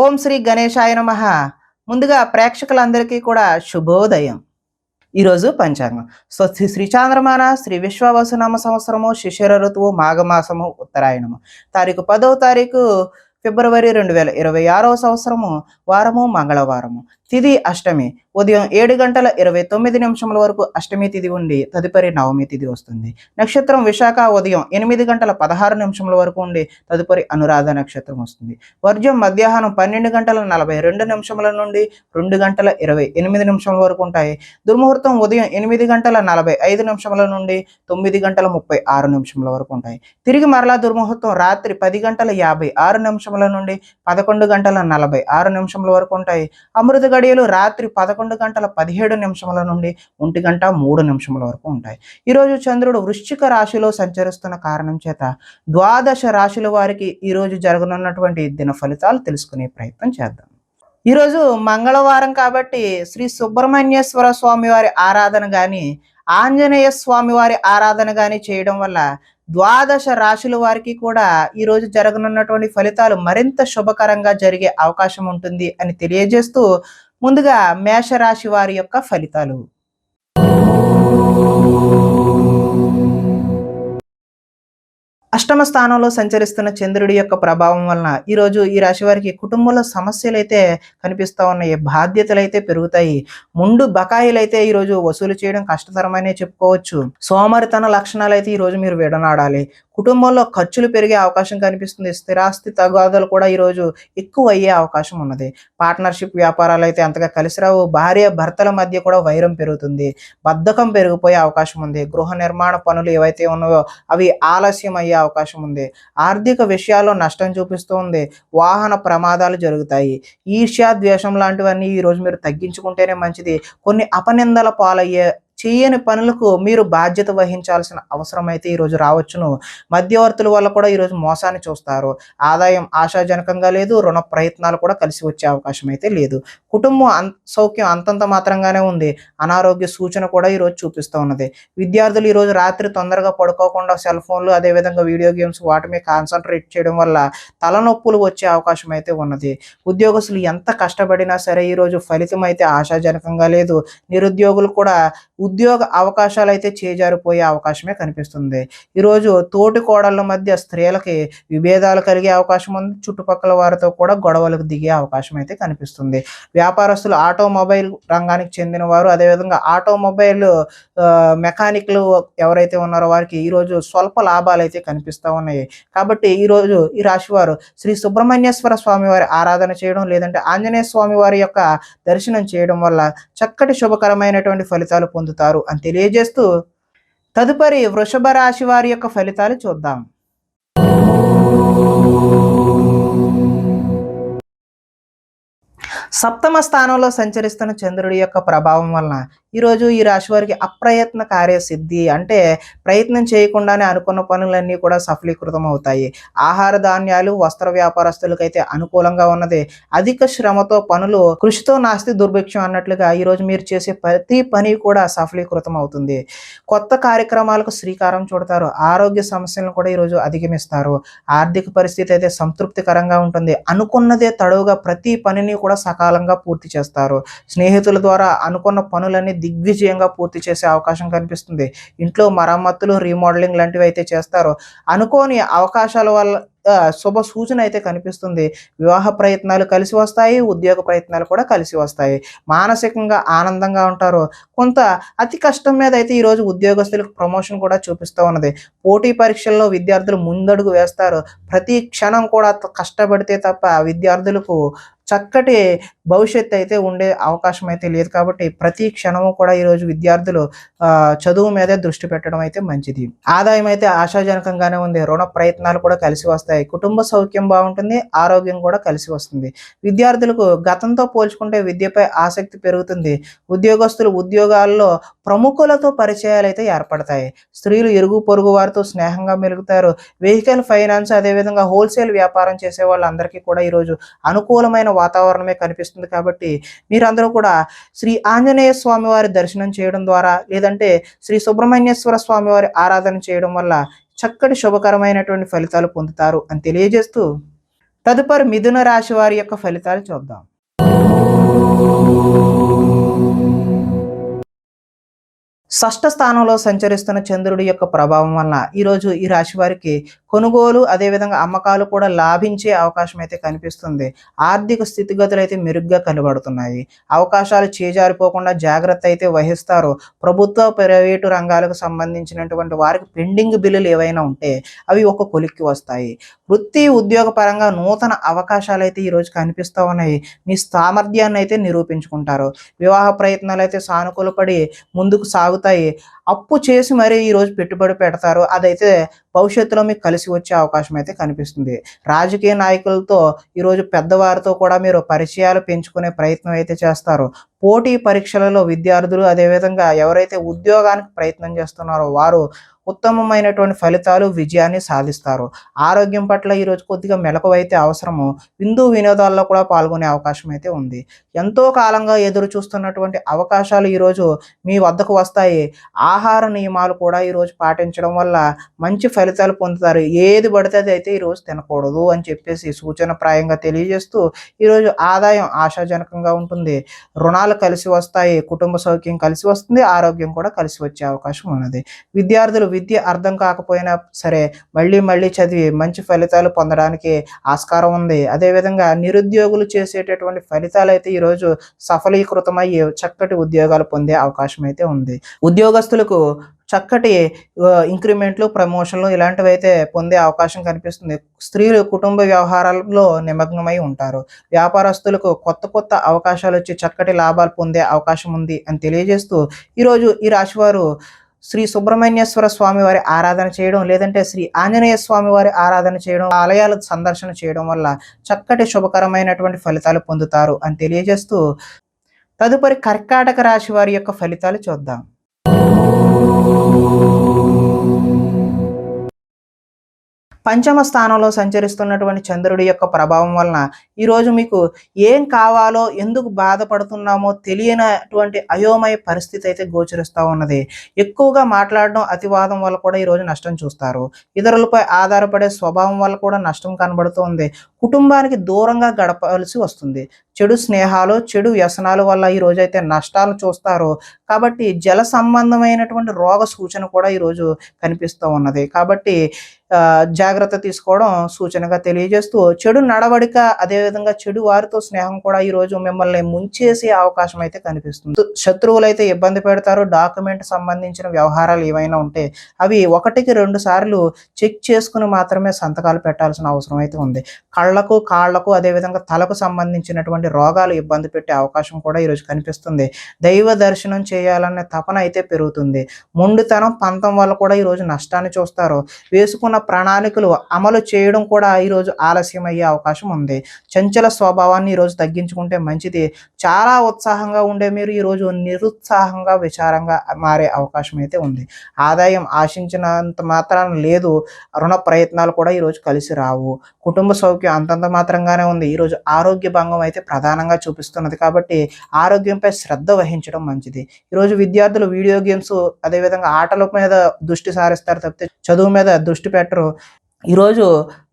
ఓం శ్రీ గణేశాయ నమః. ముందుగా ప్రేక్షకులందరికీ కూడా శుభోదయం. ఈరోజు పంచాంగం. స్వస్తి శ్రీ చాంద్రమాన శ్రీ విశ్వావసునామ సంవత్సరము శిశిర ఋతువు మాఘమాసము ఉత్తరాయణము. తారీఖు 10వ తారీఖు ఫిబ్రవరి 2026వ సంవత్సరము. వారము మంగళవారము. తిథి అష్టమి. ఉదయం 7:29 వరకు అష్టమి తిథి ఉండి తదుపరి నవమి తిథి వస్తుంది. నక్షత్రం విశాఖ. ఉదయం 8:16 వరకు ఉండి తదుపరి అనురాధ నక్షత్రం వస్తుంది. వర్జం మధ్యాహ్నం 12:42 నుండి 2:28 వరకు ఉంటాయి. దుర్ముహూర్తం ఉదయం 8:45 నుండి 9:36 వరకు ఉంటాయి. తిరిగి మరలా దుర్ముహూర్తం రాత్రి 10:56 నుండి 11:46 వరకు ఉంటాయి. అమృత గడియలు రాత్రి 11:17 నుండి 1:03 వరకు ఉంటాయి. ఈరోజు చంద్రుడు వృశ్చిక రాశిలో సంచరిస్తున్న కారణం చేత ద్వాదశ రాశుల వారికి ఈరోజు జరగనున్నటువంటి దిన ఫలితాలు తెలుసుకునే ప్రయత్నం చేద్దాం. ఈరోజు మంగళవారం కాబట్టి శ్రీ సుబ్రహ్మణ్యేశ్వర స్వామి వారి ఆరాధన కానీ ఆంజనేయ స్వామి వారి ఆరాధన కానీ చేయడం వల్ల ద్వాదశ రాశుల వారికి కూడా ఈరోజు జరగనున్నటువంటి ఫలితాలు మరింత శుభకరంగా జరిగే అవకాశం ఉంటుంది అని తెలియజేస్తూ ముందుగా మేషరాశి వారి యొక్క ఫలితాలు. అష్టమ స్థానంలో సంచరిస్తున్న చంద్రుడి యొక్క ప్రభావం వలన ఈరోజు ఈ రాశి వారికి కుటుంబంలో సమస్యలు అయితే కనిపిస్తూ ఉన్నాయి. బాధ్యతలు అయితే పెరుగుతాయి. ముందు బకాయిలు అయితే ఈరోజు వసూలు చేయడం కష్టతరమనే చెప్పుకోవచ్చు. సోమరితన లక్షణాలు అయితే ఈరోజు మీరు విడనాడాలి. కుటుంబంలో ఖర్చులు పెరిగే అవకాశం కనిపిస్తుంది. స్థిరాస్తి తగాదాలు కూడా ఈరోజు ఎక్కువ అయ్యే అవకాశం ఉన్నది. పార్ట్నర్షిప్ వ్యాపారాలు అయితే అంతగా కలిసి రావు. భార్య భర్తల మధ్య కూడా వైరం పెరుగుతుంది. బద్ధకం పెరిగిపోయే అవకాశం ఉంది. గృహ నిర్మాణ పనులు ఏవైతే ఉన్నాయో అవి ఆలస్యం అయ్యే అవకాశం ఉంది. ఆర్థిక విషయాల్లో నష్టం చూపిస్తూ ఉంది. వాహన ప్రమాదాలు జరుగుతాయి. ఈర్ష్య ద్వేషం లాంటివన్నీ ఈరోజు మీరు తగ్గించుకుంటేనే మంచిది. కొన్ని అపనిందల పాలయ్యే చేయని పనులకు మీరు బాధ్యత వహించాల్సిన అవసరం అయితే ఈరోజు రావచ్చును. మధ్యవర్తుల వల్ల కూడా ఈరోజు మోసాన్ని చూస్తారు. ఆదాయం ఆశాజనకంగా లేదు. రుణ ప్రయత్నాలు కూడా కలిసి వచ్చే అవకాశం అయితే లేదు. కుటుంబం సౌఖ్యం అంతంత మాత్రంగానే ఉంది. అనారోగ్య సూచన కూడా ఈరోజు చూపిస్తూ ఉన్నది. విద్యార్థులు ఈరోజు రాత్రి తొందరగా పడుకోకుండా సెల్ ఫోన్లు అదేవిధంగా వీడియో గేమ్స్ వాటి మీద కాన్సన్ట్రేట్ చేయడం వల్ల తలనొప్పులు వచ్చే అవకాశం అయితే ఉన్నది. ఉద్యోగస్తులు ఎంత కష్టపడినా సరే ఈరోజు ఫలితం అయితే ఆశాజనకంగా లేదు. నిరుద్యోగులు కూడా ఉద్యోగ అవకాశాలు అయితే చేజారిపోయే అవకాశమే కనిపిస్తుంది. ఈరోజు తోటి కోడళ్ళ మధ్య స్త్రీలకి విభేదాలు కలిగే అవకాశం ఉంది. చుట్టుపక్కల వారితో కూడా గొడవలకు దిగే అవకాశం అయితే కనిపిస్తుంది. వ్యాపారస్తులు ఆటోమొబైల్ రంగానికి చెందిన వారు అదేవిధంగా ఆటోమొబైల్ మెకానిక్లు ఎవరైతే ఉన్నారో వారికి ఈరోజు స్వల్ప లాభాలు అయితే కనిపిస్తూ ఉన్నాయి. కాబట్టి ఈరోజు ఈ రాశి వారు శ్రీ సుబ్రహ్మణ్యేశ్వర స్వామి వారి ఆరాధన చేయడం లేదంటే ఆంజనేయ స్వామి వారి యొక్క దర్శనం చేయడం వల్ల చక్కటి శుభకరమైనటువంటి ఫలితాలు పొందుతారు అని తెలియజేస్తూ తదుపరి వృషభ రాశి వారి యొక్క ఫలితాలు చూద్దాం. సప్తమ స్థానంలో సంచరిస్తున్న చంద్రుడి యొక్క ప్రభావం వలన ఈరోజు ఈ రాశి వారికి అప్రయత్న కార్యసిద్ధి అంటే ప్రయత్నం చేయకుండానే అనుకున్న పనులన్నీ కూడా సఫలీకృతం అవుతాయి. ఆహార ధాన్యాలు వస్త్ర వ్యాపారస్తులకైతే అనుకూలంగా ఉన్నది. అధిక శ్రమతో పనులు కృషితో నాస్తి దుర్భిక్షం అన్నట్లుగా ఈరోజు మీరు చేసే ప్రతి పని కూడా సఫలీకృతం అవుతుంది. కొత్త కార్యక్రమాలకు శ్రీకారం చుడతారు. ఆరోగ్య సమస్యలను కూడా ఈరోజు అధిగమిస్తారు. ఆర్థిక పరిస్థితి అయితే సంతృప్తికరంగా ఉంటుంది. అనుకున్నదే తడవుగా ప్రతి పనిని కూడా సకాలంగా పూర్తి చేస్తారు. స్నేహితుల ద్వారా అనుకున్న పనులన్నీ దిగ్విజయంగా పూర్తి చేసే అవకాశం కనిపిస్తుంది. ఇంట్లో మరమ్మతులు రీమోడలింగ్ లాంటివి అయితే చేస్తారో అనుకోని అవకాశాల వల్ల శుభ సూచన అయితే కనిపిస్తుంది. వివాహ ప్రయత్నాలు కలిసి వస్తాయి. ఉద్యోగ ప్రయత్నాలు కూడా కలిసి వస్తాయి. మానసికంగా ఆనందంగా ఉంటారు. కొంత అతి కష్టం మీద అయితే ఈరోజు ఉద్యోగస్తులకు ప్రమోషన్ కూడా చూపిస్తూ ఉన్నది. పోటీ పరీక్షల్లో విద్యార్థులు ముందడుగు వేస్తారు. ప్రతి క్షణం కూడా కష్టపడితే తప్ప విద్యార్థులకు చక్కటి భవిష్యత్తు అయితే ఉండే అవకాశం అయితే లేదు. కాబట్టి ప్రతి క్షణము కూడా ఈరోజు విద్యార్థులు చదువు మీదే దృష్టి పెట్టడం అయితే మంచిది. ఆదాయం అయితే ఆశాజనకంగానే ఉంది. రుణ ప్రయత్నాలు కూడా కలిసి వస్తాయి. కుటుంబ సౌఖ్యం బాగుంటుంది. ఆరోగ్యం కూడా కలిసి వస్తుంది. విద్యార్థులకు గతంతో పోల్చుకుంటే విద్యపై ఆసక్తి పెరుగుతుంది. ఉద్యోగస్తులు ఉద్యోగాల్లో ప్రముఖులతో పరిచయాలు అయితే ఏర్పడతాయి. స్త్రీలు ఇరుగు పొరుగు వారితో స్నేహంగా మెలుగుతారు. వెహికల్ ఫైనాన్స్ అదేవిధంగా హోల్సేల్ వ్యాపారం చేసే వాళ్ళందరికీ కూడా ఈరోజు అనుకూలమైన వాతావరణమే కనిపిస్తుంది. కాబట్టి మీరందరూ కూడా శ్రీ ఆంజనేయ స్వామి వారి దర్శనం చేయడం ద్వారా లేదంటే శ్రీ సుబ్రహ్మణ్యేశ్వర స్వామి వారి ఆరాధన చేయడం వల్ల చక్కటి శుభకరమైనటువంటి ఫలితాలు పొందుతారు అని తెలియజేస్తూ తదుపరి మిథున రాశి వారి యొక్క ఫలితాలు చూద్దాం. షష్ఠ స్థానంలో సంచరిస్తున్న చంద్రుడి యొక్క ప్రభావం వలన ఈరోజు ఈ రాశి వారికి కొనుగోలు అదేవిధంగా అమ్మకాలు కూడా లాభించే అవకాశం అయితే కనిపిస్తుంది. ఆర్థిక స్థితిగతులు అయితే మెరుగ్గా కనబడుతున్నాయి. అవకాశాలు చేజారిపోకుండా జాగ్రత్త అయితే వహిస్తారు. ప్రభుత్వ ప్రైవేటు రంగాలకు సంబంధించినటువంటి వారికి పెండింగ్ బిల్లులు ఏవైనా ఉంటే అవి ఒక కొలిక్కి వస్తాయి. వృత్తి ఉద్యోగ పరంగా నూతన అవకాశాలు అయితే ఈరోజు కనిపిస్తూ ఉన్నాయి. మీ సామర్థ్యాన్ని అయితే నిరూపించుకుంటారు. వివాహ ప్రయత్నాలు అయితే సానుకూలపడి ముందుకు సాగుతాయి. అప్పు చేసి మరీ ఈరోజు పెట్టుబడి పెడతారు. అదైతే భవిష్యత్తులో మీకు కలిసి వచ్చే అవకాశం అయితే కనిపిస్తుంది. రాజకీయ నాయకులతో ఈరోజు పెద్దవారితో కూడా మీరు పరిచయాలు పెంచుకునే ప్రయత్నం అయితే చేస్తారు. పోటీ పరీక్షలలో విద్యార్థులు అదేవిధంగా ఎవరైతే ఉద్యోగానికి ప్రయత్నం చేస్తున్నారో వారు ఉత్తమమైనటువంటి ఫలితాలు విజయాన్ని సాధిస్తారు. ఆరోగ్యం పట్ల ఈరోజు కొద్దిగా మెలకువైతే అవసరము. విందు వినోదాల్లో కూడా పాల్గొనే అవకాశం అయితే ఉంది. ఎంతో కాలంగా ఎదురు చూస్తున్నటువంటి అవకాశాలు ఈరోజు మీ వద్దకు వస్తాయి. ఆహార నియమాలు కూడా ఈరోజు పాటించడం వల్ల మంచి ఫలితాలు పొందుతారు. ఏది పడితే అది అయితే ఈరోజు తినకూడదు అని చెప్పేసి సూచనప్రాయంగా తెలియజేస్తూ ఈరోజు ఆదాయం ఆశాజనకంగా ఉంటుంది. రుణాలు కలిసి వస్తాయి. కుటుంబ సౌఖ్యం కలిసి వస్తుంది. ఆరోగ్యం కూడా కలిసి వచ్చే అవకాశం ఉన్నది. విద్యార్థులు విద్య అర్థం కాకపోయినా సరే మళ్ళీ చదివి మంచి ఫలితాలు పొందడానికి ఆస్కారం ఉంది. అదేవిధంగా నిరుద్యోగులు చేసేటటువంటి ఫలితాలు అయితే ఈరోజు సఫలీకృతమయ్యి చక్కటి ఉద్యోగాలు పొందే అవకాశం అయితే ఉంది. ఉద్యోగస్తులకు చక్కటి ఇంక్రిమెంట్లు, ప్రమోషన్లు ఇలాంటివి అయితే పొందే అవకాశం కనిపిస్తుంది. స్త్రీలు కుటుంబ వ్యవహారాల్లో నిమగ్నమై ఉంటారు. వ్యాపారస్తులకు కొత్త అవకాశాలు వచ్చి చక్కటి లాభాలు పొందే అవకాశం ఉంది అని తెలియజేస్తూ ఈరోజు ఈ రాశివారు శ్రీ సుబ్రహ్మణ్యేశ్వర స్వామి వారి ఆరాధన చేయడం, లేదంటే శ్రీ ఆంజనేయ స్వామి వారి ఆరాధన చేయడం, ఆలయాల సందర్శన చేయడం వల్ల చక్కటి శుభకరమైనటువంటి ఫలితాలు పొందుతారు అని తెలియజేస్తూ తదుపరి కర్కాటక రాశి వారి యొక్క ఫలితాలు చూద్దాం. పంచమ స్థానంలో సంచరిస్తున్నటువంటి చంద్రుడి యొక్క ప్రభావం వలన ఈరోజు మీకు ఏం కావాలో, ఎందుకు బాధపడుతున్నామో తెలియనటువంటి అయోమయ పరిస్థితి అయితే గోచరిస్తూ ఉన్నది. ఎక్కువగా మాట్లాడడం, అతివాదం వల్ల కూడా ఈరోజు నష్టం చూస్తారు. ఇతరులపై ఆధారపడే స్వభావం వల్ల కూడా నష్టం కనబడుతుంది. కుటుంబానికి దూరంగా గడపాల్సి వస్తుంది. చెడు స్నేహాలు, చెడు వ్యసనాల వల్ల ఈరోజు అయితే నష్టాలు చూస్తారు. కాబట్టి జల సంబంధమైనటువంటి రోగ సూచన కూడా ఈరోజు కనిపిస్తూ ఉన్నది. కాబట్టి జాగ్రత్త తీసుకోవడం సూచనగా తెలియజేస్తూ చెడు నడవడిక అదేవిధంగా చెడు వారితో స్నేహం కూడా ఈరోజు మిమ్మల్ని ముంచేసే అవకాశం అయితే కనిపిస్తుంది. శత్రువులు అయితే ఇబ్బంది పెడతారు. డాక్యుమెంట్ సంబంధించిన వ్యవహారాలు ఏవైనా ఉంటే అవి 1-2 సార్లు చెక్ చేసుకుని మాత్రమే సంతకాలు పెట్టాల్సిన అవసరం అయితే ఉంది. కళ్ళకు, కాళ్లకు అదేవిధంగా తలకు సంబంధించినటువంటి రోగాలు ఇబ్బంది పెట్టే అవకాశం కూడా ఈరోజు కనిపిస్తుంది. దైవ దర్శనం చేయాలనే తపన అయితే పెరుగుతుంది. మొండితనం, పంతం వల్ల కూడా ఈరోజు నష్టాన్ని చూస్తారు. వేసుకున్న ప్రణాళికలు అమలు చేయడం కూడా ఈరోజు ఆలస్యం అయ్యే అవకాశం ఉంది. చంచల స్వభావాన్ని ఈరోజు తగ్గించుకుంటే మంచిది. చాలా ఉత్సాహంగా ఉండే మీరు ఈరోజు నిరుత్సాహంగా, విచారంగా మారే అవకాశం అయితే ఉంది. ఆదాయం ఆశించినంత మాత్రాన లేదు. రుణ ప్రయత్నాలు కూడా ఈరోజు కలిసి రావు. కుటుంబ సౌఖ్యం అంతంత మాత్రంగానే ఉంది. ఈరోజు ఆరోగ్య భంగం అయితే ప్రధానంగా చూపిస్తున్నది. కాబట్టి ఆరోగ్యంపై శ్రద్ధ వహించడం మంచిది. ఈరోజు విద్యార్థులు వీడియో గేమ్స్ అదేవిధంగా ఆటల మీద దృష్టి సారిస్తారు తప్పితే చదువు మీద దృష్టి పెట్టరు. ఈరోజు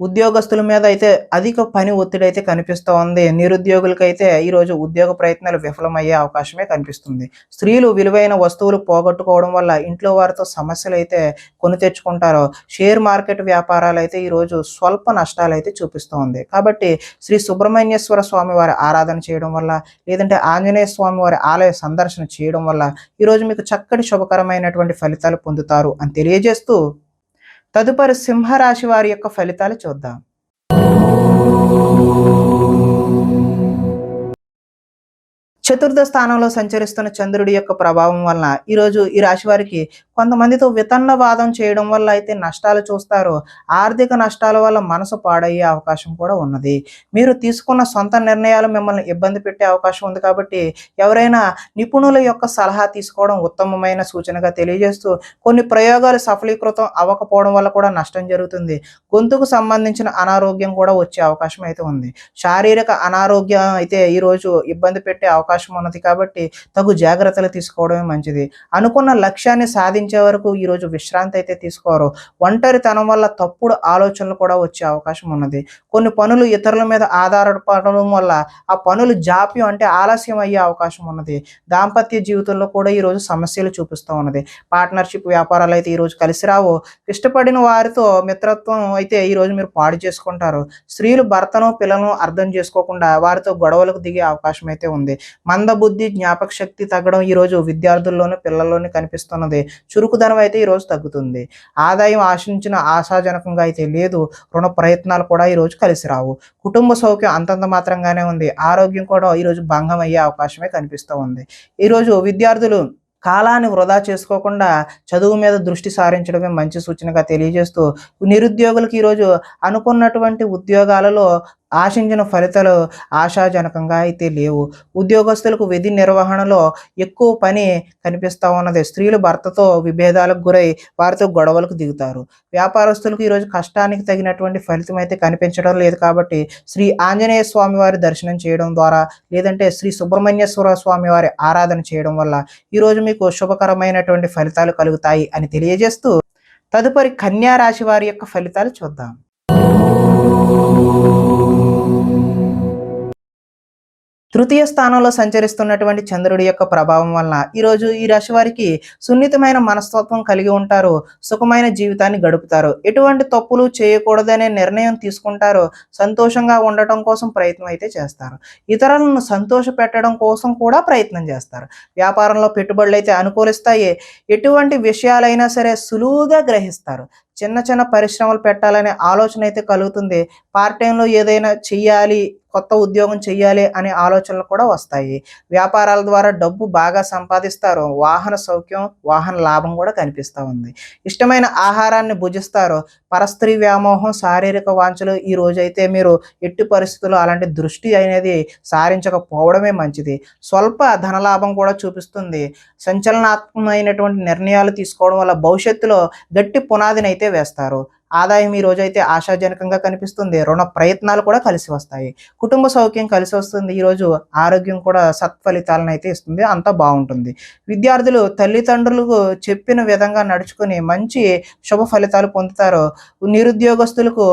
ఉద్యోగస్తుల మీద అయితే అధిక పని ఒత్తిడి అయితే కనిపిస్తూ ఉంది. నిరుద్యోగులకైతే ఈరోజు ఉద్యోగ ప్రయత్నాలు విఫలమయ్యే అవకాశమే కనిపిస్తుంది. స్త్రీలు విలువైన వస్తువులు పోగొట్టుకోవడం వల్ల ఇంట్లో వారితో సమస్యలు అయితే కొని తెచ్చుకుంటారు. షేర్ మార్కెట్ వ్యాపారాలు అయితే ఈరోజు స్వల్ప నష్టాలు అయితే చూపిస్తూ ఉంది. కాబట్టి శ్రీ సుబ్రహ్మణ్యేశ్వర స్వామి వారి ఆరాధన చేయడం వల్ల, లేదంటే ఆంజనేయ స్వామి వారి ఆలయ సందర్శన చేయడం వల్ల ఈరోజు మీకు చక్కటి శుభకరమైనటువంటి ఫలితాలు పొందుతారు అని తెలియజేస్తూ తదుపరి సింహరాశి వారి యొక్క ఫలితాలు చూద్దాం. చతుర్థ స్థానంలో సంచరిస్తున్న చంద్రుడి యొక్క ప్రభావం వలన ఈరోజు ఈ రాశి వారికి కొంతమందితో వితన్నవాదం చేయడం వల్ల అయితే నష్టాలు చూస్తారు. ఆర్థిక నష్టాల వల్ల మనసు పాడయ్యే అవకాశం కూడా ఉన్నది. మీరు తీసుకున్న సొంత నిర్ణయాలు మిమ్మల్ని ఇబ్బంది పెట్టే అవకాశం ఉంది. కాబట్టి ఎవరైనా నిపుణుల యొక్క సలహా తీసుకోవడం ఉత్తమమైన సూచనగా తెలియజేస్తూ కొన్ని ప్రయోగాలు సఫలీకృతం అవ్వకపోవడం వల్ల కూడా నష్టం జరుగుతుంది. గొంతుకు సంబంధించిన అనారోగ్యం కూడా వచ్చే అవకాశం అయితే ఉంది. శారీరక అనారోగ్యం అయితే ఈరోజు ఇబ్బంది పెట్టే అవకాశం ఉన్నది. కాబట్టి తగు జాగ్రత్తలు తీసుకోవడమే మంచిది. అనుకున్న లక్ష్యాన్ని సాధించే ఫలించే వరకు ఈరోజు విశ్రాంతి అయితే తీసుకోరు. ఒంటరితనం వల్ల తప్పుడు ఆలోచనలు కూడా వచ్చే అవకాశం ఉన్నది. కొన్ని పనులు ఇతరుల మీద ఆధారపడడం వల్ల ఆ పనులు జాప్యం అంటే ఆలస్యం అయ్యే అవకాశం ఉన్నది. దాంపత్య జీవితంలో కూడా ఈరోజు సమస్యలు చూపిస్తూ ఉన్నది. పార్ట్నర్షిప్ వ్యాపారాలు అయితే ఈరోజు కలిసి రావు. ఇష్టపడిన వారితో మిత్రత్వం అయితే ఈరోజు మీరు పాడు చేసుకుంటారు. స్త్రీలు భర్తను పిల్లలను అర్థం చేసుకోకుండా వారితో గొడవలకు దిగే అవకాశం అయితే ఉంది. మందబుద్ధి జ్ఞాపక శక్తి తగ్గడం ఈరోజు విద్యార్థుల్లోని పిల్లల్లోని కనిపిస్తున్నది. చురుకుదనం అయితే ఈరోజు తగ్గుతుంది. ఆదాయం ఆశించిన ఆశాజనకంగా అయితే లేదు. రుణ ప్రయత్నాలు కూడా ఈరోజు కలిసి రావు. కుటుంబ సౌఖ్యం అంతంత మాత్రంగానే ఉంది. ఆరోగ్యం కూడా ఈరోజు భంగం అయ్యే అవకాశమే కనిపిస్తూ ఉంది. ఈరోజు విద్యార్థులు కాలాన్ని వృధా చేసుకోకుండా చదువు మీద దృష్టి సారించడమే మంచి సూచనగా తెలియజేస్తూ, నిరుద్యోగులకు ఈరోజు అనుకున్నటువంటి ఉద్యోగాలలో ఆశించిన ఫలితాలు ఆశాజనకంగా అయితే లేవు. ఉద్యోగస్తులకు విధి నిర్వహణలో ఎక్కువ పని కనిపిస్తూ ఉన్నది. స్త్రీలు భర్తతో విభేదాలకు గురై వారితో గొడవలకు దిగుతారు. వ్యాపారస్తులకు ఈరోజు కష్టానికి తగినటువంటి ఫలితం అయితే కనిపించడం లేదు. కాబట్టి శ్రీ ఆంజనేయ స్వామి వారి దర్శనం చేయడం ద్వారా, లేదంటే శ్రీ సుబ్రహ్మణ్యేశ్వర స్వామి వారి ఆరాధన చేయడం వల్ల ఈరోజు మీకు శుభకరమైనటువంటి ఫలితాలు కలుగుతాయి అని తెలియజేస్తూ, తదుపరి కన్యా రాశి వారి యొక్క ఫలితాలు చూద్దాం. తృతీయ స్థానంలో సంచరిస్తున్నటువంటి చంద్రుడి యొక్క ప్రభావం వలన ఈరోజు ఈ రాశి వారికి సున్నితమైన మనస్తత్వం కలిగి ఉంటారు. సుఖమైన జీవితాన్ని గడుపుతారు. ఎటువంటి తప్పులు చేయకూడదనే నిర్ణయం తీసుకుంటారు. సంతోషంగా ఉండటం కోసం ప్రయత్నం అయితే చేస్తారు. ఇతరులను సంతోష పెట్టడం కోసం కూడా ప్రయత్నం చేస్తారు. వ్యాపారంలో పెట్టుబడులు అయితే అనుకూలిస్తాయి. ఎటువంటి విషయాలైనా సరే సులువుగా గ్రహిస్తారు. చిన్న చిన్న పరిశ్రమలు పెట్టాలనే ఆలోచన అయితే కలుగుతుంది. పార్ట్ టైంలో ఏదైనా చెయ్యాలి, కొత్త ఉద్యోగం చెయ్యాలి అనే ఆలోచనలు కూడా వస్తాయి. వ్యాపారాల ద్వారా డబ్బు బాగా సంపాదిస్తారు. వాహన సౌఖ్యం, వాహన లాభం కూడా కనిపిస్తూ ఉంది. ఇష్టమైన ఆహారాన్ని భుజిస్తారు. పరస్త్రీ వ్యామోహం, శారీరక వాంఛలు ఈ రోజైతే మీరు ఎట్టి పరిస్థితుల్లో అలాంటి దృష్టి అనేది సారించకపోవడమే మంచిది. స్వల్ప ధనలాభం కూడా చూపిస్తుంది. సంచలనాత్మకమైనటువంటి నిర్ణయాలు తీసుకోవడం వల్ల భవిష్యత్తులో గట్టి పునాదిని అయితే వేస్తారు. ఆదాయం ఈ రోజైతే ఆశాజనకంగా కనిపిస్తుంది. రుణ ప్రయత్నాలు కూడా కలిసి వస్తాయి. కుటుంబ సౌఖ్యం కలిసి వస్తుంది. ఈరోజు ఆరోగ్యం కూడా సత్ఫలితాలను అయితే ఇస్తుంది. అంతా బాగుంటుంది. విద్యార్థులు తల్లిదండ్రులకు చెప్పిన విధంగా నడుచుకుని మంచి శుభ ఫలితాలు పొందుతారు. నిరుద్యోగస్తులకు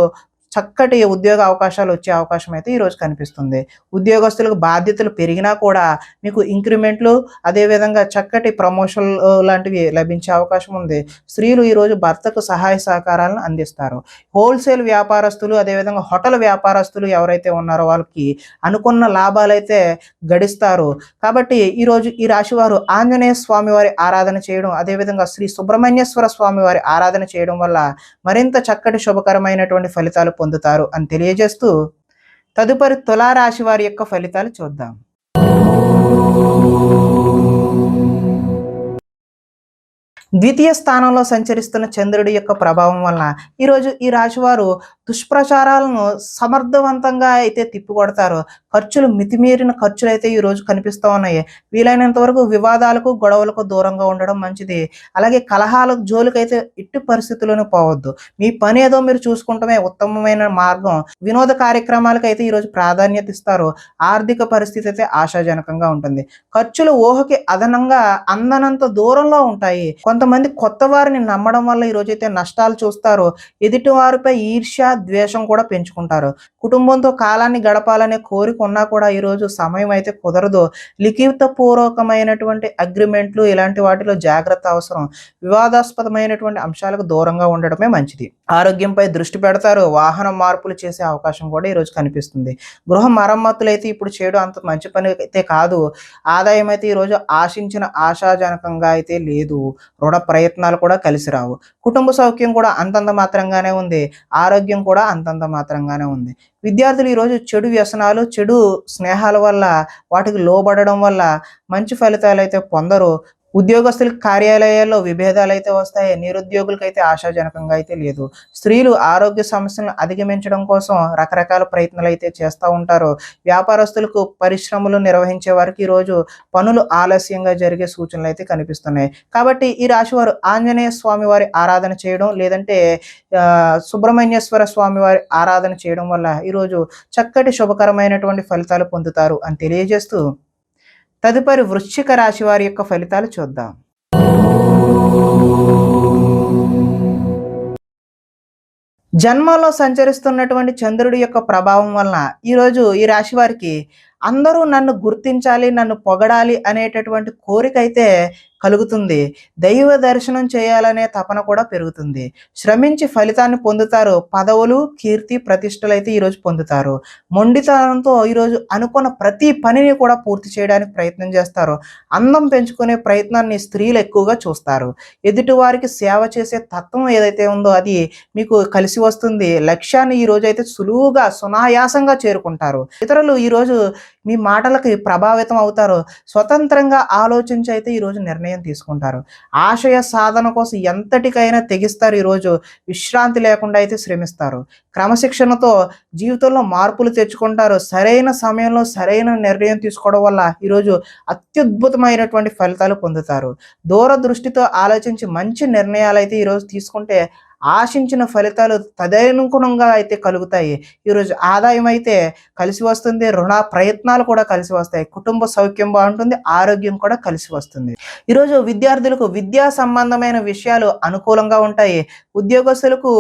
చక్కటి ఉద్యోగ అవకాశాలు వచ్చే అవకాశం అయితే ఈరోజు కనిపిస్తుంది. ఉద్యోగస్తులకు బాధ్యతలు పెరిగినా కూడా మీకు ఇంక్రిమెంట్లు, అదేవిధంగా చక్కటి ప్రమోషన్ లాంటివి లభించే అవకాశం ఉంది. స్త్రీలు ఈరోజు భర్తకు సహాయ సహకారాలను అందిస్తారు. హోల్సేల్ వ్యాపారస్తులు, అదేవిధంగా హోటల్ వ్యాపారస్తులు ఎవరైతే ఉన్నారో వాళ్ళకి అనుకున్న లాభాలు అయితే గడిస్తారు. కాబట్టి ఈరోజు ఈ రాశి వారు ఆంజనేయ స్వామి వారి ఆరాధన చేయడం, అదేవిధంగా శ్రీ సుబ్రహ్మణ్యేశ్వర స్వామి వారి ఆరాధన చేయడం వల్ల మరింత చక్కటి శుభకరమైనటువంటి ఫలితాలు పొందుతారు అని తెలియజేస్తూ, తదుపరి తులారాశి వారి యొక్క ఫలితాలు చూద్దాం. ద్వితీయ స్థానంలో సంచరిస్తున్న చంద్రుడి యొక్క ప్రభావం వలన ఈరోజు ఈ రాశివారు దుష్ప్రచారాలను సమర్థవంతంగా అయితే తిప్పికొడతారు. ఖర్చులు మితిమీరిన ఖర్చులు అయితే ఈరోజు కనిపిస్తూ ఉన్నాయి. వీలైనంత వరకు వివాదాలకు, గొడవలకు దూరంగా ఉండడం మంచిది. అలాగే కలహాల జోలికైతే ఎట్టి పరిస్థితుల్లోనూ పోవద్దు. మీ పని ఏదో మీరు చూసుకుంటమే ఉత్తమమైన మార్గం. వినోద కార్యక్రమాలకు అయితే ఈరోజు ప్రాధాన్యత ఇస్తారు. ఆర్థిక పరిస్థితి అయితే ఆశాజనకంగా ఉంటుంది. ఖర్చులు ఊహకి అదనంగా అందనంత దూరంలో ఉంటాయి. కొంతమంది కొత్త వారిని నమ్మడం వల్ల ఈరోజైతే నష్టాలు చూస్తారు. ఎదుటి వారిపై ఈర్ష్య, ద్వేషం కూడా పెంచుకుంటారు. కుటుంబంతో కాలాన్ని గడపాలనే కోరిక ఉన్నా కూడా ఈరోజు సమయం అయితే కుదరదు. లిఖిత పూర్వకమైనటువంటి అగ్రిమెంట్లు ఇలాంటి వాటిలో జాగ్రత్త అవసరం. వివాదాస్పదమైనటువంటి అంశాలకు దూరంగా ఉండడమే మంచిది. ఆరోగ్యంపై దృష్టి పెడతారు. వాహన మార్పులు చేసే అవకాశం కూడా ఈరోజు కనిపిస్తుంది. గృహ మరమ్మతులు అయితే ఇప్పుడు చేయడం అంత మంచి పని అయితే కాదు. ఆదాయం అయితే ఈరోజు ఆశించిన ఆశాజనకంగా అయితే లేదు. రుణ ప్రయత్నాలు కూడా కలిసి రావు. కుటుంబ సౌఖ్యం కూడా అంతంత మాత్రంగానే ఉంది. ఆరోగ్యం కూడా అంతంత మాత్రంగానే ఉంది. విద్యార్థులు ఈరోజు చెడు వ్యసనాలు, చెడు స్నేహాల వల్ల, వాటికి లోబడడం వల్ల మంచి ఫలితాలు అయితే పొందరు. ఉద్యోగస్తులకు కార్యాలయాల్లో విభేదాలు అయితే వస్తాయి. నిరుద్యోగులకు అయితే ఆశాజనకంగా అయితే లేదు. స్త్రీలు ఆరోగ్య సమస్యలను అధిగమించడం కోసం రకరకాల ప్రయత్నాలు అయితే చేస్తూ ఉంటారు. వ్యాపారస్తులకు, పరిశ్రమలు నిర్వహించే వారికి ఈరోజు పనులు ఆలస్యంగా జరిగే సూచనలు అయితే కనిపిస్తున్నాయి. కాబట్టి ఈ రాశి వారు ఆంజనేయ స్వామి వారి ఆరాధన చేయడం, లేదంటే సుబ్రహ్మణ్యేశ్వర స్వామి వారి ఆరాధన చేయడం వల్ల ఈరోజు చక్కటి శుభకరమైనటువంటి ఫలితాలు పొందుతారు అని తెలియజేస్తూ, తదుపరి వృశ్చిక రాశి వారి యొక్క ఫలితాలు చూద్దాం. జన్మలో సంచరిస్తున్నటువంటి చంద్రుడి యొక్క ప్రభావం వలన ఈరోజు ఈ రాశి వారికి అందరూ నన్ను గుర్తించాలి, నన్ను పొగడాలి అనేటటువంటి కోరిక అయితే కలుగుతుంది. దైవ దర్శనం చేయాలనే తపన కూడా పెరుగుతుంది. శ్రమించి ఫలితాన్ని పొందుతారు. పదవులు, కీర్తి, ప్రతిష్టలైతే ఈరోజు పొందుతారు. మొండితనంతో ఈరోజు అనుకున్న ప్రతి పనిని కూడా పూర్తి చేయడానికి ప్రయత్నం చేస్తారు. అందం పెంచుకునే ప్రయత్నాన్ని స్త్రీలు ఎక్కువగా చూస్తారు. ఎదుటివారికి సేవ చేసే తత్వం ఏదైతే ఉందో అది మీకు కలిసి వస్తుంది. లక్ష్యాన్ని ఈరోజు అయితే సులువుగా, సునాయాసంగా చేరుకుంటారు. ఇతరులు ఈరోజు మీ మాటలకి ప్రభావితం అవుతారు. స్వతంత్రంగా ఆలోచించి అయితే ఈరోజు నిర్ణయం తీసుకుంటారు. ఆశయ సాధన కోసం ఎంతటికైనా తెగిస్తారు. ఈరోజు విశ్రాంతి లేకుండా అయితే శ్రమిస్తారు. క్రమశిక్షణతో జీవితంలో మార్పులు తెచ్చుకుంటారు. సరైన సమయంలో సరైన నిర్ణయం తీసుకోవడం వల్ల ఈరోజు అత్యద్భుతమైనటువంటి ఫలితాలు పొందుతారు. దూరదృష్టితో ఆలోచించి మంచి నిర్ణయాలు అయితే ఈరోజు తీసుకుంటే ఆశించిన ఫలితాలు తదనుగుణంగా అయితే కలుగుతాయి. ఈరోజు ఆదాయం అయితే కలిసి వస్తుంది. రుణ ప్రయత్నాలు కూడా కలిసి వస్తాయి. కుటుంబ సౌఖ్యం బాగుంటుంది. ఆరోగ్యం కూడా కలిసి వస్తుంది. ఈరోజు విద్యార్థులకు విద్యా సంబంధమైన విషయాలు అనుకూలంగా ఉంటాయి. ఉద్యోగస్తులకు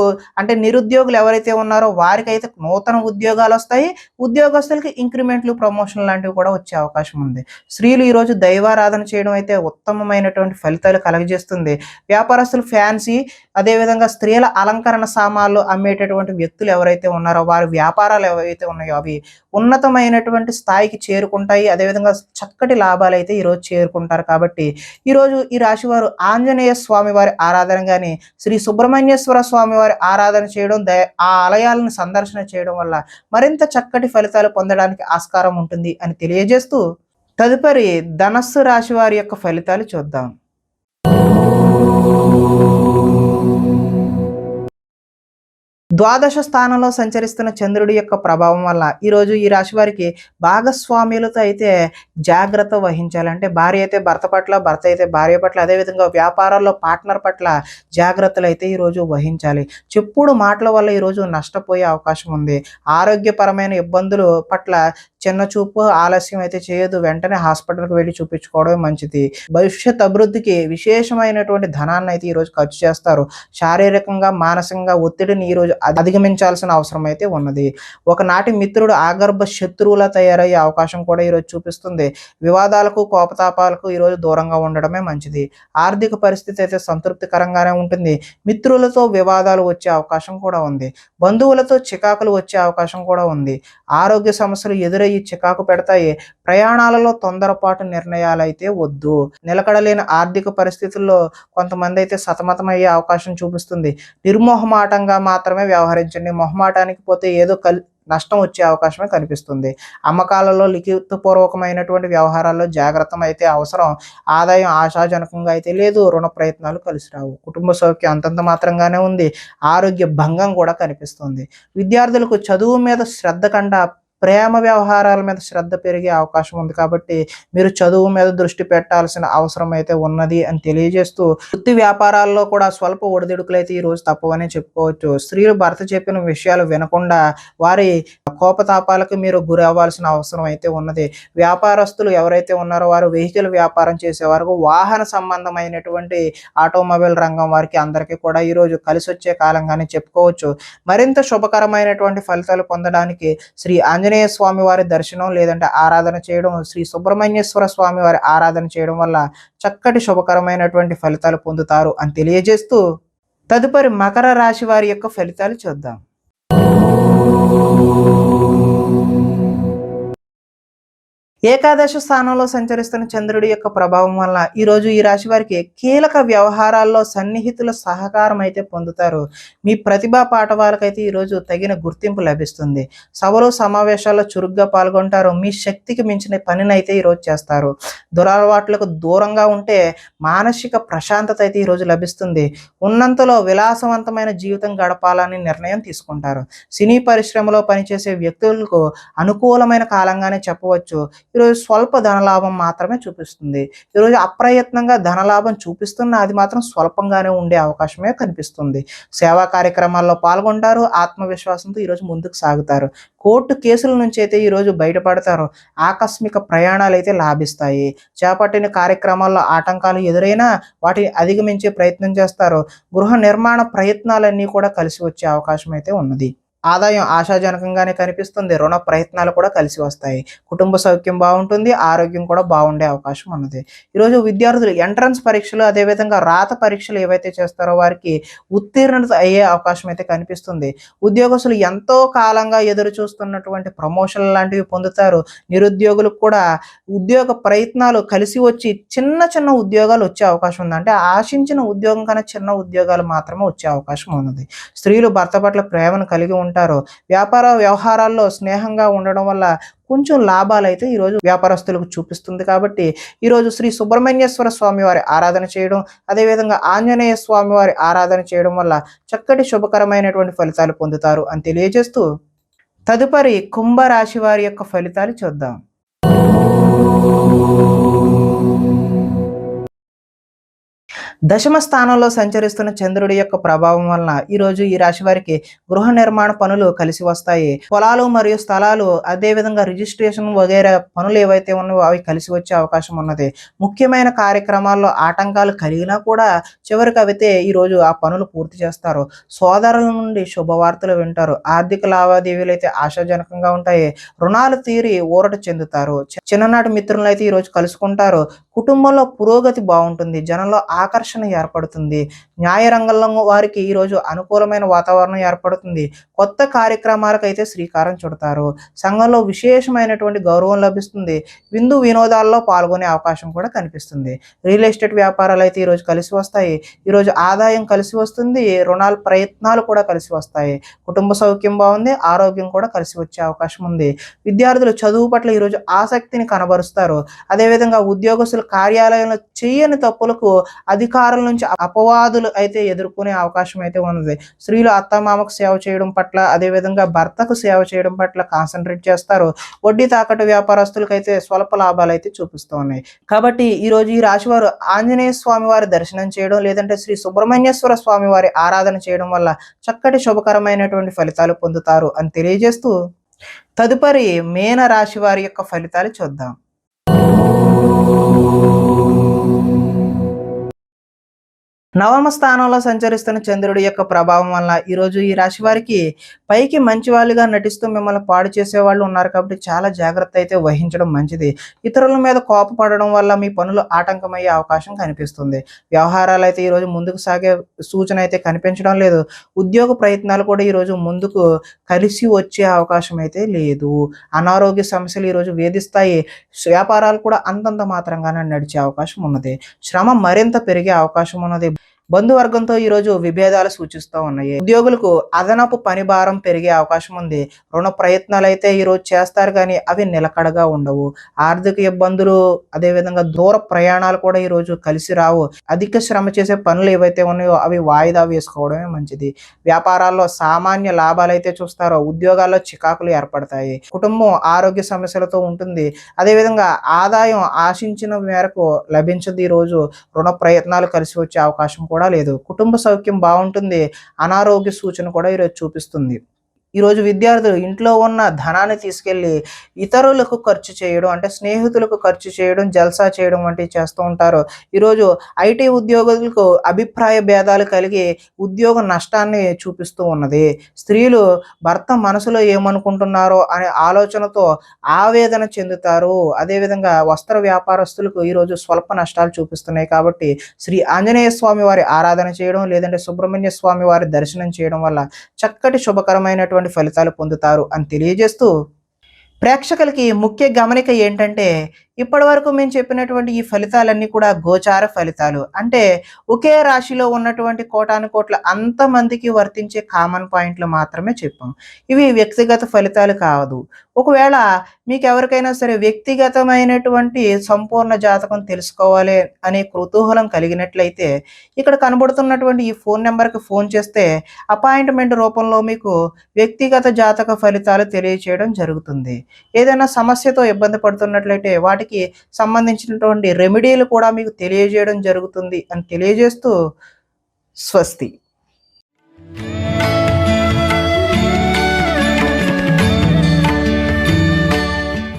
అంటే నిరుద్యోగులు ఎవరైతే ఉన్నారో వారికైతే నూతన ఉద్యోగాలు వస్తాయి. ఉద్యోగస్తులకి ఇంక్రిమెంట్లు, ప్రమోషన్ లాంటివి కూడా వచ్చే అవకాశం ఉంది. స్త్రీలు ఈరోజు దైవారాధన చేయడం అయితే ఉత్తమమైనటువంటి ఫలితాలు కలగజేస్తుంది. వ్యాపారస్తులు ఫ్యాన్సీ, అదేవిధంగా స్త్రీల అలంకరణ సామాన్లు అమ్మేటటువంటి వ్యక్తులు ఎవరైతే ఉన్నారో వారి వ్యాపారాలు ఏవైతే ఉన్నాయో అవి ఉన్నతమైనటువంటి స్థాయికి చేరుకుంటాయి. అదేవిధంగా చక్కటి లాభాలు అయితే ఈరోజు చేరుకుంటారు. కాబట్టి ఈరోజు ఈ రాశి వారు ఆంజనేయ స్వామి వారి ఆరాధన కానీ, శ్రీ సుబ్రహ్మణ్యేశ్వర స్వామి వారి ఆరాధన చేయడం, ఆ ఆలయాలను సందర్శన చేయడం వల్ల మరింత చక్కటి ఫలితాలు పొందడానికి ఆస్కారం ఉంటుంది అని తెలియజేస్తూ తదుపరి ధనస్సు రాశి వారి యొక్క ఫలితాలు చూద్దాం. ద్వాదశ స్థానంలో సంచరిస్తున్న చంద్రుడి యొక్క ప్రభావం వల్ల ఈరోజు ఈ రాశి వారికి భాగస్వామ్యులతో అయితే జాగ్రత్త వహించాలి. అంటే భార్య అయితే భర్త పట్ల, భర్త అయితే భార్య పట్ల, అదేవిధంగా వ్యాపారాల్లో పార్ట్నర్ పట్ల జాగ్రత్తలు అయితే ఈరోజు వహించాలి. చెప్పుడు మాటల వల్ల ఈరోజు నష్టపోయే అవకాశం ఉంది. ఆరోగ్యపరమైన ఇబ్బందులు పట్ల చిన్న చూపు, ఆలస్యం అయితే చేయదు. వెంటనే హాస్పిటల్కి వెళ్ళి చూపించుకోవడమే మంచిది. భవిష్యత్ అభివృద్ధికి విశేషమైనటువంటి ధనాన్ని అయితే ఈరోజు ఖర్చు చేస్తారు. శారీరకంగా, మానసికంగా ఒత్తిడిని ఈరోజు అధిగమించాల్సిన అవసరం అయితే ఉన్నది. ఒకనాటి మిత్రుడు ఆగర్భ శత్రువులా తయారయ్యే అవకాశం కూడా ఈరోజు చూపిస్తుంది. వివాదాలకు, కోపతాపాలకు ఈరోజు దూరంగా ఉండడమే మంచిది. ఆర్థిక పరిస్థితి అయితే సంతృప్తికరంగానే ఉంటుంది. మిత్రులతో వివాదాలు వచ్చే అవకాశం కూడా ఉంది. బంధువులతో చికాకులు వచ్చే అవకాశం కూడా ఉంది. ఆరోగ్య సమస్యలు ఎదురయ్యి చికాకు పెడతాయి. ప్రయాణాలలో తొందరపాటు నిర్ణయాలు అయితే వద్దు. నిలకడలేని ఆర్థిక పరిస్థితుల్లో కొంతమంది అయితే సతమతమయ్యే అవకాశం చూపిస్తుంది. నిర్మోహమాటంగా మాత్రమే వ్యవహరించండి. మొహమాటానికి పోతే ఏదో నష్టం వచ్చే అవకాశమే కనిపిస్తుంది. అమ్మకాలలో లిఖితపూర్వకమైనటువంటి వ్యవహారాల్లో జాగ్రత్త అయితే అవసరం. ఆదాయం ఆశాజనకంగా అయితే లేదు. రుణ ప్రయత్నాలు కలిసి రావు. కుటుంబ సౌఖ్యం అంతంత మాత్రంగానే ఉంది. ఆరోగ్య భంగం కూడా కనిపిస్తుంది. విద్యార్థులకు చదువు మీద శ్రద్ధ కంటే ప్రేమ వ్యవహారాల మీద శ్రద్ధ పెరిగే అవకాశం ఉంది. కాబట్టి మీరు చదువు మీద దృష్టి పెట్టాల్సిన అవసరం అయితే ఉన్నది అని తెలియజేస్తూ వృత్తి వ్యాపారాల్లో కూడా స్వల్ప ఒడిదుడుకులు అయితే ఈరోజు తప్పవని చెప్పుకోవచ్చు. స్త్రీలు భర్త చెప్పిన విషయాలు వినకుండా వారి కోపతాపాలకు మీరు గురి అవ్వాల్సిన అవసరం అయితే ఉన్నది. వ్యాపారస్తులు ఎవరైతే ఉన్నారో వారు వెహికల్ వ్యాపారం చేసేవారు, వాహన సంబంధమైనటువంటి ఆటోమొబైల్ రంగం వారికి అందరికీ కూడా ఈరోజు కలిసి వచ్చే కాలంగానే చెప్పుకోవచ్చు. మరింత శుభకరమైనటువంటి ఫలితాలు పొందడానికి శ్రీ ఆంజనేయ స్వామి వారి దర్శనం లేదంటే ఆరాధన చేయడం, శ్రీ సుబ్రహ్మణ్యేశ్వర స్వామి వారి ఆరాధన చేయడం వల్ల చక్కటి శుభకరమైనటువంటి ఫలితాలు పొందుతారు అని తెలియజేస్తూ తదుపరి మకర రాశి వారి యొక్క ఫలితాలు చూద్దాం. ఏకాదశ స్థానంలో సంచరిస్తున్న చంద్రుడి యొక్క ప్రభావం వల్ల ఈరోజు ఈ రాశి వారికి కీలక వ్యవహారాల్లో సన్నిహితుల సహకారం అయితే పొందుతారు. మీ ప్రతిభా పాఠవాలకైతే ఈరోజు తగిన గుర్తింపు లభిస్తుంది. సభలు, సమావేశాల్లో చురుగ్గా పాల్గొంటారు. మీ శక్తికి మించిన పనిని అయితే ఈరోజు చేస్తారు. దురలవాట్లకు దూరంగా ఉంటే మానసిక ప్రశాంతత అయితే ఈరోజు లభిస్తుంది. ఉన్నంతలో విలాసవంతమైన జీవితం గడపాలని నిర్ణయం తీసుకుంటారు. సినీ పరిశ్రమలో పనిచేసే వ్యక్తులకు అనుకూలమైన కాలంగానే చెప్పవచ్చు. ఈరోజు స్వల్ప ధనలాభం మాత్రమే చూపిస్తుంది. ఈరోజు అప్రయత్నంగా ధనలాభం చూపిస్తున్న అది మాత్రం స్వల్పంగానే ఉండే అవకాశమే కనిపిస్తుంది. సేవా కార్యక్రమాల్లో పాల్గొంటారు. ఆత్మవిశ్వాసంతో ఈరోజు ముందుకు సాగుతారు. కోర్టు కేసుల నుంచి అయితే ఈరోజు బయటపడతారు. ఆకస్మిక ప్రయాణాలైతే లాభిస్తాయి. చేపట్టిన కార్యక్రమాల్లో ఆటంకాలు ఎదురైనా వాటిని అధిగమించే ప్రయత్నం చేస్తారు. గృహ నిర్మాణ ప్రయత్నాలన్నీ కూడా కలిసి వచ్చే అవకాశం అయితే ఉన్నది. ఆదాయం ఆశాజనకంగానే కనిపిస్తుంది. రుణ ప్రయత్నాలు కూడా కలిసి వస్తాయి. కుటుంబ సౌఖ్యం బాగుంటుంది. ఆరోగ్యం కూడా బాగుండే అవకాశం ఉన్నది. ఈరోజు విద్యార్థులు ఎంట్రన్స్ పరీక్షలు అదేవిధంగా రాత పరీక్షలు ఏవైతే చేస్తారో వారికి ఉత్తీర్ణత అయ్యే అవకాశం అయితే కనిపిస్తుంది. ఉద్యోగస్తులు ఎంతో కాలంగా ఎదురు చూస్తున్నటువంటి ప్రమోషన్లు లాంటివి పొందుతారు. నిరుద్యోగులకు కూడా ఉద్యోగ ప్రయత్నాలు కలిసి వచ్చి చిన్న చిన్న ఉద్యోగాలు వచ్చే అవకాశం ఉంది. అంటే ఆశించిన ఉద్యోగం కన్నా చిన్న ఉద్యోగాలు మాత్రమే వచ్చే అవకాశం ఉన్నది. స్త్రీలు భర్త పట్ల ప్రేమను కలిగి ఉంటారు. వ్యాపార వ్యవహారాల్లో స్నేహంగా ఉండడం వల్ల కొంచెం లాభాలైతే ఈరోజు వ్యాపారస్తులకు చూపిస్తుంది. కాబట్టి ఈరోజు శ్రీ సుబ్రహ్మణ్యేశ్వర స్వామి వారి ఆరాధన చేయడం, అదేవిధంగా ఆంజనేయ స్వామి వారి ఆరాధన చేయడం వల్ల చక్కటి శుభకరమైనటువంటి ఫలితాలు పొందుతారు అని తెలియజేస్తూ తదుపరి కుంభరాశి వారి యొక్క ఫలితాలు చూద్దాం. దశమ స్థానంలో సంచరిస్తున్న చంద్రుడి యొక్క ప్రభావం వలన ఈరోజు ఈ రాశి వారికి గృహ నిర్మాణ పనులు కలిసి వస్తాయి. పొలాలు మరియు స్థలాలు అదేవిధంగా రిజిస్ట్రేషన్ వగైరా పనులు ఏవైతే ఉన్నాయో అవి కలిసి వచ్చే అవకాశం ఉన్నది. ముఖ్యమైన కార్యక్రమాల్లో ఆటంకాలు కలిగినా కూడా చివరికి అవితే ఈరోజు ఆ పనులు పూర్తి చేస్తారు. సోదరుల నుండి శుభవార్తలు వింటారు. ఆర్థిక లావాదేవీలు అయితే ఆశాజనకంగా ఉంటాయి. రుణాలు తీరి ఊరట చెందుతారు. చిన్ననాటి మిత్రులను అయితే ఈరోజు కలుసుకుంటారు. కుటుంబంలో పురోగతి బాగుంటుంది. జనంలో ఆకర్షణ ఏర్పడుతుంది. న్యాయ రంగంలో వారికి ఈరోజు అనుకూలమైన వాతావరణం ఏర్పడుతుంది. కొత్త కార్యక్రమాలకు అయితే శ్రీకారం చుడతారు. సంఘంలో విశేషమైనటువంటి గౌరవం లభిస్తుంది. విందు వినోదాల్లో పాల్గొనే అవకాశం కూడా కనిపిస్తుంది. రియల్ ఎస్టేట్ వ్యాపారాలు అయితే ఈరోజు కలిసి వస్తాయి. ఈరోజు ఆదాయం కలిసి వస్తుంది. రుణాల ప్రయత్నాలు కూడా కలిసి వస్తాయి. కుటుంబ సౌఖ్యం బాగుంది. ఆరోగ్యం కూడా కలిసి వచ్చే అవకాశం ఉంది. విద్యార్థులు చదువు పట్ల ఈరోజు ఆసక్తిని కనబరుస్తారు. అదేవిధంగా ఉద్యోగస్తులు కార్యాలయంలో చేయని తప్పులకు అధికారుల నుంచి అపవాదులు అయితే ఎదుర్కొనే అవకాశం అయితే ఉన్నది. స్త్రీలు అత్తమామకు సేవ చేయడం పట్ల అదేవిధంగా భర్తకు సేవ చేయడం పట్ల కాన్సన్ట్రేట్ చేస్తారు. వడ్డీ తాకట్టు వ్యాపారస్తులకు అయితే స్వల్ప లాభాలు అయితే చూపిస్తూ ఉన్నాయి. కాబట్టి ఈరోజు ఈ రాశి వారు ఆంజనేయ స్వామి వారి దర్శనం చేయడం లేదంటే శ్రీ సుబ్రహ్మణ్యేశ్వర స్వామి వారి ఆరాధన చేయడం వల్ల చక్కటి శుభకరమైనటువంటి ఫలితాలు పొందుతారు అని తెలియజేస్తూ తదుపరి మీన రాశి వారి యొక్క ఫలితాలు చూద్దాం. నవమ స్థానంలో సంచరిస్తున్న చంద్రుడి యొక్క ప్రభావం వల్ల ఈరోజు ఈ రాశి వారికి పైకి మంచి వాళ్ళుగా నటిస్తూ మిమ్మల్ని పాడు చేసే వాళ్ళు ఉన్నారు. కాబట్టి చాలా జాగ్రత్త అయితే వహించడం మంచిది. ఇతరుల మీద కోపపడడం వల్ల మీ పనులు ఆటంకమయ్యే అవకాశం కనిపిస్తుంది. వ్యవహారాలు అయితే ఈరోజు ముందుకు సాగే సూచన అయితే కనిపించడం లేదు. ఉద్యోగ ప్రయత్నాలు కూడా ఈరోజు ముందుకు కలిసి వచ్చే అవకాశం అయితే లేదు. అనారోగ్య సమస్యలు ఈరోజు వేధిస్తాయి. వ్యాపారాలు కూడా అంతంత మాత్రంగానే నడిచే అవకాశం ఉన్నది. శ్రమ మరింత పెరిగే అవకాశం ఉన్నది. బంధువర్గంతో ఈరోజు విభేదాలు సూచిస్తూ ఉన్నాయి. ఉద్యోగులకు అదనపు పని భారం పెరిగే అవకాశం ఉంది. రుణ ప్రయత్నాలు అయితే ఈరోజు చేస్తారు కానీ అవి నిలకడగా ఉండవు. ఆర్థిక ఇబ్బందులు అదేవిధంగా దూర ప్రయాణాలు కూడా ఈరోజు కలిసి రావు. అధిక శ్రమ చేసే పనులు ఏవైతే ఉన్నాయో అవి వాయిదా వేసుకోవడమే మంచిది. వ్యాపారాల్లో సామాన్య లాభాలు అయితే చూస్తారో ఉద్యోగాల్లో చికాకులు ఏర్పడతాయి. కుటుంబం ఆరోగ్య సమస్యలతో ఉంటుంది. అదేవిధంగా ఆదాయం ఆశించిన మేరకు లభించదు. ఈరోజు రుణ ప్రయత్నాలు కలిసి వచ్చే అవకాశం కూడా లేదు. కుటుంబ సౌఖ్యం బాగుంటుంది. అనారోగ్య సూచన కూడా ఈరోజు చూపిస్తుంది. ఈరోజు విద్యార్థులు ఇంట్లో ఉన్న ధనాన్ని తీసుకెళ్ళి ఇతరులకు ఖర్చు చేయడం అంటే స్నేహితులకు ఖర్చు చేయడం జల్సా చేయడం వంటివి చేస్తూ ఉంటారు. ఈరోజు ఐటీ ఉద్యోగులకు అభిప్రాయ భేదాలు కలిగి ఉద్యోగ నష్టాన్ని చూపిస్తూ ఉన్నది. స్త్రీలు భర్త మనసులో ఏమనుకుంటున్నారో అనే ఆలోచనతో ఆవేదన చెందుతారు. అదేవిధంగా వస్త్ర వ్యాపారస్తులకు ఈరోజు స్వల్ప నష్టాలు చూపిస్తున్నాయి. కాబట్టి శ్రీ ఆంజనేయ స్వామి వారి ఆరాధన చేయడం లేదంటే సుబ్రహ్మణ్య స్వామి వారి దర్శనం చేయడం వల్ల చక్కటి శుభకరమైనటువంటి ఫలితాలు పొందుతారు అని తెలియజేస్తూ ప్రేక్షకులకి ముఖ్య గమనిక ఏంటంటే ఇప్పటి వరకు మేము చెప్పినటువంటి ఈ ఫలితాలన్నీ కూడా గోచార ఫలితాలు. అంటే ఒకే రాశిలో ఉన్నటువంటి కోటాను కోట్ల అంతమందికి వర్తించే కామన్ పాయింట్లు మాత్రమే చెప్పాం. ఇవి వ్యక్తిగత ఫలితాలు కాదు. ఒకవేళ మీకెవరికైనా సరే వ్యక్తిగతమైనటువంటి సంపూర్ణ జాతకం తెలుసుకోవాలి అనే కుతూహలం కలిగినట్లయితే ఇక్కడ కనబడుతున్నటువంటి ఈ ఫోన్ నంబర్‌కి ఫోన్ చేస్తే అపాయింట్‌మెంట్ రూపంలో మీకు వ్యక్తిగత జాతక ఫలితాలు తెలియచేయడం జరుగుతుంది. ఏదైనా సమస్యతో ఇబ్బంది పడుతున్నట్లయితే వాటికి సంబంధించినటువంటి రెమెడీలు కూడా మీకు తెలియజేయడం జరుగుతుంది అని తెలియజేస్తూ స్వస్తి.